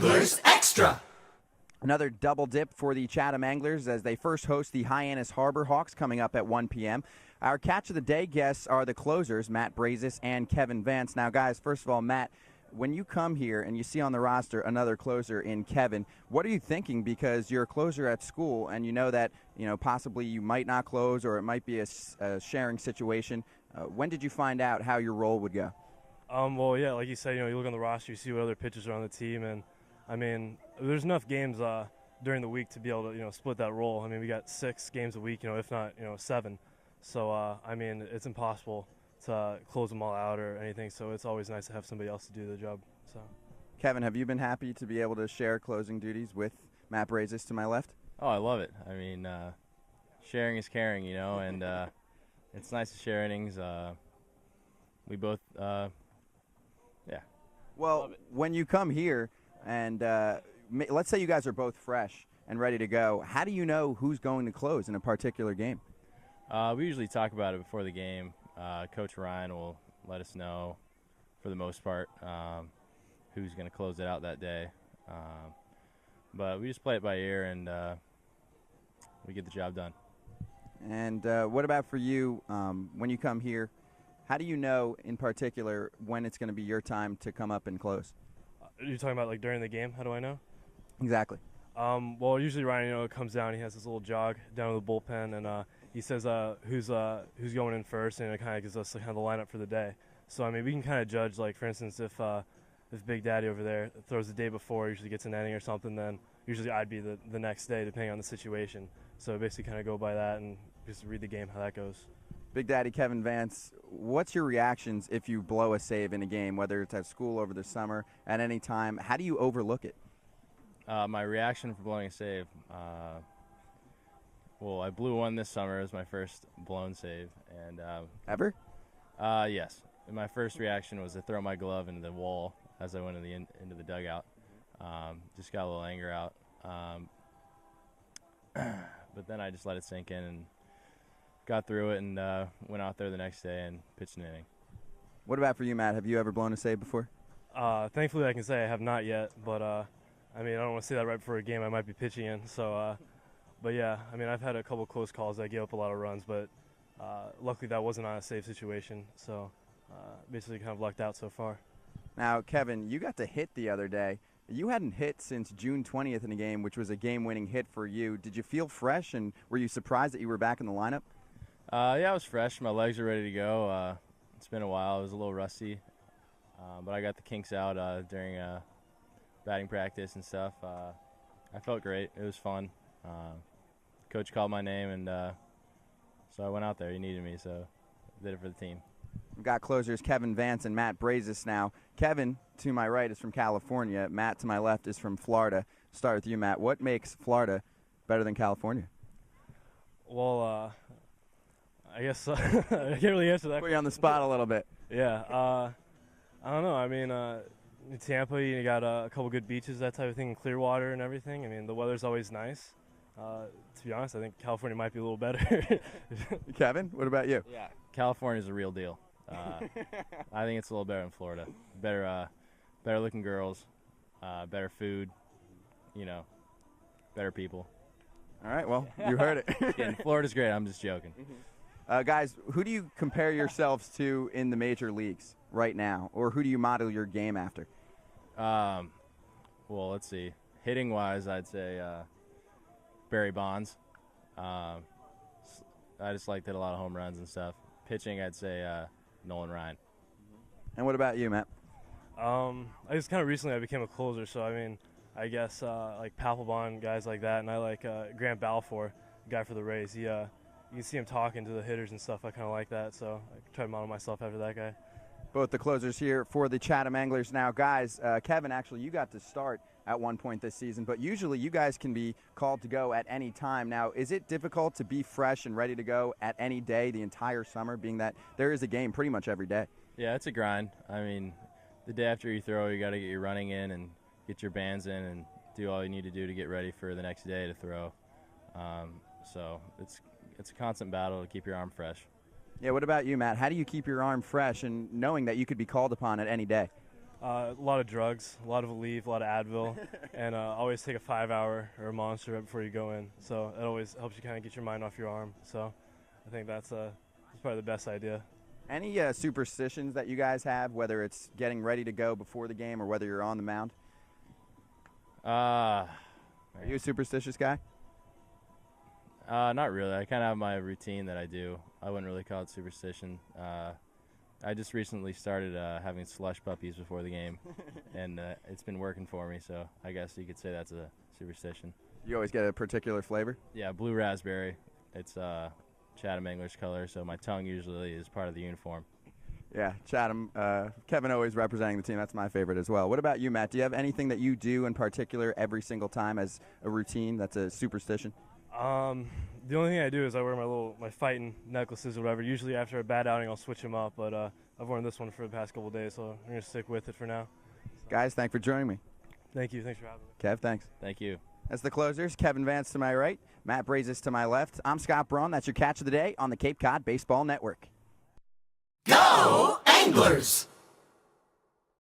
Anglers Extra. Another double dip for the Chatham Anglers as they first host the Hyannis Harbor Hawks coming up at 1 p.m. Our Catch of the Day guests are the closers, Matt Brazis and Kevin Vance. Now, guys, first of all, Matt, when you come here and you see on the roster another closer in Kevin, what are you thinking? Because you're a closer at school and you know that, possibly you might not close or it might be a sharing situation. When did you find out how your role would go? Well, yeah, like you said, you look on the roster, you see what other pitchers are on the team, and I mean, there's enough games during the week to be able to, split that role. I mean, we got 6 games a week, if not, 7. So, I mean, it's impossible to close them all out or anything. So it's always nice to have somebody else to do the job. So, Kevin, have you been happy to be able to share closing duties with Matt Brazis to my left? Oh, I love it. I mean, sharing is caring, and it's nice to share innings. We both, yeah. Well, when you come here and let's say you guys are both fresh and ready to go, how do you know who's going to close in a particular game? We usually talk about it before the game. Coach Ryan will let us know, for the most part, who's going to close it out that day. But we just play it by ear, and we get the job done. And what about for you when you come here? How do you know, in particular, when it's going to be your time to come up and close? You're talking about, like, during the game? How do I know? Exactly. Well, usually Ryan, comes down. He has this little jog down to the bullpen, and he says who's going in first, and it kind of gives us kind of the lineup for the day. So, I mean, we can kind of judge, like, for instance, if Big Daddy over there throws the day before, usually gets an inning or something, then usually I'd be the next day, depending on the situation. So basically kind of go by that and just read the game, how that goes. Big Daddy Kevin Vance, what's your reactions if you blow a save in a game, whether it's at school, over the summer, at any time? How do you overlook it? My reaction for blowing a save, well, I blew one this summer. It was my first blown save. And Ever? Yes. And my first reaction was to throw my glove into the wall as I went into the dugout. Just got a little anger out. But then I just let it sink in and got through it and went out there the next day and pitched an inning. What about for you, Matt? Have you ever blown a save before? Thankfully, I can say I have not yet, but I mean, I don't want to say that right before a game I might be pitching in. So, but yeah, I mean, I've had a couple close calls that gave up a lot of runs, but luckily that wasn't on a save situation. So, basically, kind of lucked out so far. Now, Kevin, you got to hit the other day. You hadn't hit since June 20th in a game, which was a game-winning hit for you. Did you feel fresh, and were you surprised that you were back in the lineup? Yeah, I was fresh. My legs are ready to go. It's been a while. I was a little rusty, but I got the kinks out during batting practice and stuff. I felt great. It was fun. Coach called my name, and so I went out there. He needed me, so I did it for the team. We've got closers Kevin Vance and Matt Brazis now. Kevin, to my right, is from California. Matt, to my left, is from Florida. Start with you, Matt. What makes Florida better than California? Well, I guess I can't really answer that. Put you on the spot a little bit. Yeah, I don't know. I mean, in Tampa, you got a couple good beaches, that type of thing, and Clearwater and everything. I mean, the weather's always nice. To be honest, I think California might be a little better. Kevin, what about you? Yeah, California's a real deal. I think it's a little better than Florida. Better looking girls, better food, better people. All right, well, you heard it. Yeah, Florida's great. I'm just joking. Guys, who do you compare yourselves to in the major leagues right now, or who do you model your game after? Well, let's see. Hitting-wise, I'd say Barry Bonds. I just like hit a lot of home runs and stuff. Pitching, I'd say Nolan Ryan. And what about you, Matt? I just kind of recently I became a closer, so I mean, I guess like Papelbon, guys like that, and I like Grant Balfour, guy for the Rays. He, you can see him talking to the hitters and stuff. I kind of like that, so I try to model myself after that guy. Both the closers here for the Chatham Anglers now. Guys, Kevin, actually, you got to start at one point this season, but usually you guys can be called to go at any time. Now, is it difficult to be fresh and ready to go at any day the entire summer, being that there is a game pretty much every day? Yeah, it's a grind. I mean, the day after you throw, you got to get your running in and get your bands in and do all you need to do to get ready for the next day to throw. So it's a constant battle to keep your arm fresh. Yeah, what about you, Matt? How do you keep your arm fresh and knowing that you could be called upon at any day? A lot of drugs, a lot of Aleve, a lot of Advil, and always take a 5-hour or a Monster right before you go in. So it always helps you kind of get your mind off your arm. So I think that's probably the best idea. Any superstitions that you guys have, whether it's getting ready to go before the game or whether you're on the mound? Are you a superstitious guy? Not really. I kind of have my routine that I do. I wouldn't really call it superstition. I just recently started having slush puppies before the game, and it's been working for me, so I guess you could say that's a superstition. You always get a particular flavor? Yeah, blue raspberry. It's Chatham Anglers color, so my tongue usually is part of the uniform. Yeah, Chatham. Kevin always representing the team. That's my favorite as well. What about you, Matt? Do you have anything that you do in particular every single time as a routine that's a superstition? The only thing I do is I wear my fighting necklaces or whatever. Usually after a bad outing, I'll switch them up, but I've worn this one for the past couple of days, so I'm going to stick with it for now. Guys, thanks for joining me. Thank you. Thanks for having me. Kev, thanks. Thank you. That's the closers. Kevin Vance to my right, Matt Brazis to my left. I'm Scott Braun. That's your catch of the day on the Cape Cod Baseball Network. Go Anglers!